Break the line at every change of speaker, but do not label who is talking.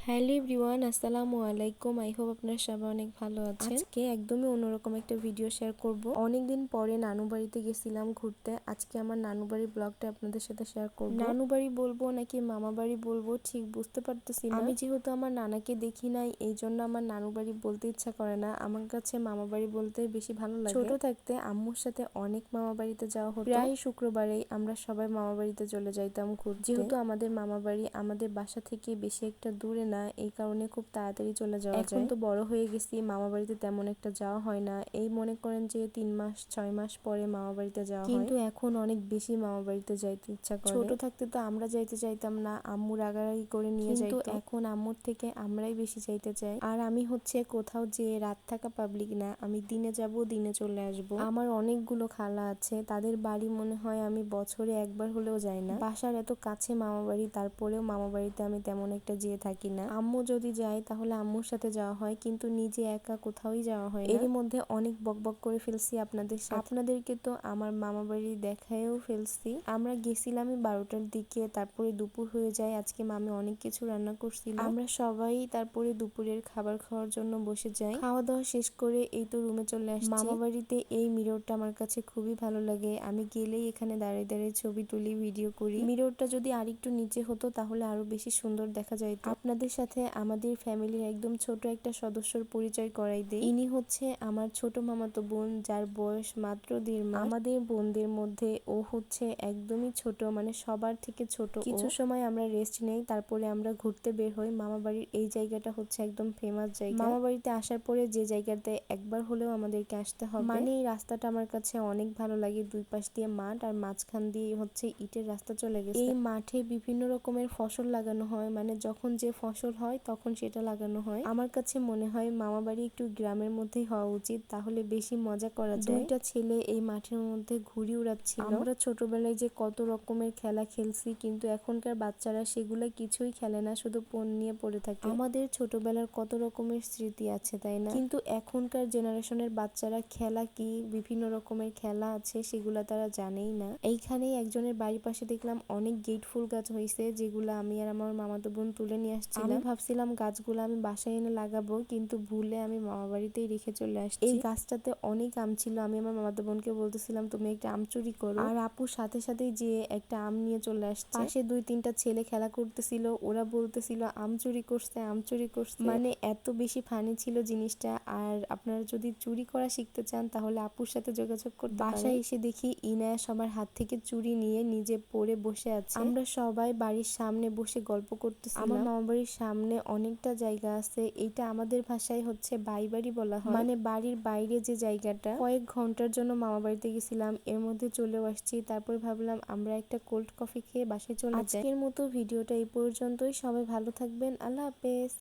Hello everyone, আসসালামু আলাইকুম। I hope আপনারা সবাই অনেক ভালো আছেন। আজকে একদমই অন্যরকম একটা ভিডিও শেয়ার করব। অনেকদিন পরে নানু বাড়িতে গেছিলাম ঘুরতে। আজকে আমার নানু বাড়ির ব্লগটা আপনাদের সাথে শেয়ার করব। নানু বাড়ি বলবো নাকি মামা বাড়ি বলবো ঠিক বুঝতে পারতেছি না। আমি যেহেতু আমার নানাকে দেখি নাই, এই জন্য আমার নানু বাড়ি বলতে ইচ্ছা করে না। আমার কাছে মামা বাড়ি বলতে বেশি ভালো লাগে। ছোট থাকতে আম্মুর সাথে অনেক মামা বাড়িতে যাওয়া হতো। প্রায় শুক্রবারেই আমরা সবাই মামা বাড়িতে চলে যাইতাম ঘুরতে। যেহেতু আমাদের মামা বাড়ি আমাদের বাসা থেকে বেশি একটা দূরে না, এই কারণে খুব তাড়াতাড়ি চলে যাওয়া যায়। এখন তো বড় হয়ে গেছি, মামা বাড়িতে তেমন একটা যাওয়া হয় না। এই মনে করেন যে 3 মাস 6 মাস পরে মামা বাড়িতে যাওয়া হয়, কিন্তু এখন অনেক বেশি মামা বাড়িতে যাইতে ইচ্ছা করে। ছোট থাকতে তো আমরা যাইতে চাইতাম না, আম্মু রাগারাগি করে নিয়ে যাইতো, কিন্তু এখন আম্মুর থেকে আমরাই বেশি যাইতে চাই। আর আমি হচ্ছে কোথাও যে রাত থাকা পাবলিক না, আমি দিনে যাব দিনে চলে আসব। আমার অনেকগুলো খালা আছে, তাদের বাড়ি মনে হয় আমি বছরে একবার হলেও যাই না। বাসার এত কাছে মামা বাড়ি, তারপরেও মামা বাড়িতে আমি তেমন একটা যেয়ে থাকি না। আম্মু যদি যায় তাহলে আম্মুর সাথে যাওয়া হয়, কিন্তু নিজে একা কোথাওই যাওয়া হয় না। এরই মধ্যে অনেক বকবক করে ফেলছি আপনাদের সাথে। আপনাদেরকে তো আমার মামা বাড়ি দেখায়ও ফেলছি। আমরা গেছিলামই 12টার দিকে, তারপরে দুপুর হয়ে যায়। আজকে মামি অনেক কিছু রান্না করছিল। আমরা সবাই তারপরে দুপুরের খাবার খাওয়ার জন্য বসে যাই। খাওয়া দাওয়া শেষ করে এই তো রুমে চলে আসছি। মামা বাড়িতে এই মিররটা আমার কাছে খুবই ভালো লাগে। আমি গেলেই এখানে দাঁড়িয়ে দাঁড়িয়ে ছবি তুলি, ভিডিও করি। মিররটা যদি আরেকটু নিচে হতো তাহলে আরো বেশি সুন্দর দেখা যায়। আপনাদের সাথে আমাদের ফ্যামিলির একদম ছোট একটা সদস্যর পরিচয় করাই দেই। ইনি হচ্ছে আমার ছোট মামাতো বোন, যার বয়স মাত্র 1.5 মাস। আমাদের বোনদের মধ্যে ও হচ্ছে একদমই ছোট, মানে সবার থেকে ছোট। কিছু সময় আমরা রেস্ট নেই, তারপরে আমরা ঘুরতে বের হই। মামা বাড়ির এই জায়গাটা হচ্ছে একদম ফেমাস জায়গা। মামা বাড়িতে আসার পরে যে জায়গাতে একবার হলেও আমাদেরকে আসতে হবে, মানে এই রাস্তাটা আমার কাছে অনেক ভালো লাগে। দুই পাশ দিয়ে মাঠ আর মাঝখান দিয়ে হচ্ছে ইটের রাস্তা চলে গেছে। এই মাঠে বিভিন্ন রকমের ফসল লাগানো হয়, মানে যখন যে ফসল হয় তখন সেটা লাগানো হয়। আমার কাছে মনে হয় মামা বাড়ি একটু গ্রামের মধ্যেই হওয়া উচিত, তাহলে বেশি মজা করা যায়। দুইটা ছেলে এই মাঠের মধ্যে ঘুড়ি উড়াচ্ছিল। আমরা ছোটবেলায় যে কত রকমের খেলা খেলছি, কিন্তু এখনকার বাচ্চারা সেগুলা কিছুই খেলে না, শুধু ফোন নিয়ে পড়ে থাকে। আমাদের ছোটবেলার কত রকমের স্মৃতি আছে, তাই না? কিন্তু এখনকার জেনারেশনের বাচ্চারা খেলা কি, বিভিন্ন রকমের খেলা আছে সেগুলা তারা জানেই না। এইখানেই একজনের বাড়ির পাশে দেখলাম অনেক গেট ফুল গাছ হয়েছে, যেগুলো আমি আর আমার মামাতো বোন তুলে নিয়ে আসছিলাম। আমি ভাবছিলাম গাছগুলো আমি বাসায় এনে লাগাবো, কিন্তু ভুলে আমি মামা বাড়িতেই রেখে চলে আসছি। এই গাছটাতে অনেক আম ছিল। আমি আমার মামাতো বোনকে বলতেছিলাম তুমি একটা আম চুরি করো, আর আপুর সাথে সাথেই যে একটা আম নিয়ে চলে আসছে। পাশে 2-3টা ছেলে খেলা করতেছিল, ওরা বলতেছিল আম চুরি করছে, আম চুরি করছে। মানে এত বেশি ফানি ছিল জিনিসটা। আর আপনারা যদি চুরি করা শিখতে চান তাহলে আপুর সাথে যোগাযোগ করতে পারেন। বাসায় এসে দেখি ইনায়া সবার হাত থেকে চুরি নিয়ে নিজে পড়ে বসে আছে। আমরা সবাই বাড়ির সামনে বসে গল্প করতেছিলাম। আমার মামা বাড়ির সামনে অনেকটা জায়গা আছে, এইটা আমাদের ভাষায় হচ্ছে বাই বাড়ি বলা হয়, মানে বাড়ির বাইরে যে জায়গাটা। কয়েক ঘন্টার জন্য মামা বাড়িতে গেছিলাম, এর মধ্যে চলেও আসছি। তারপর ভাবলাম আমরা একটা কোল্ড কফি খেয়ে বাসায় চলে যাই। আজকের মতো ভিডিওটা এই পর্যন্তই। সবাই ভালো থাকবেন, আল্লাহ হাফেজ।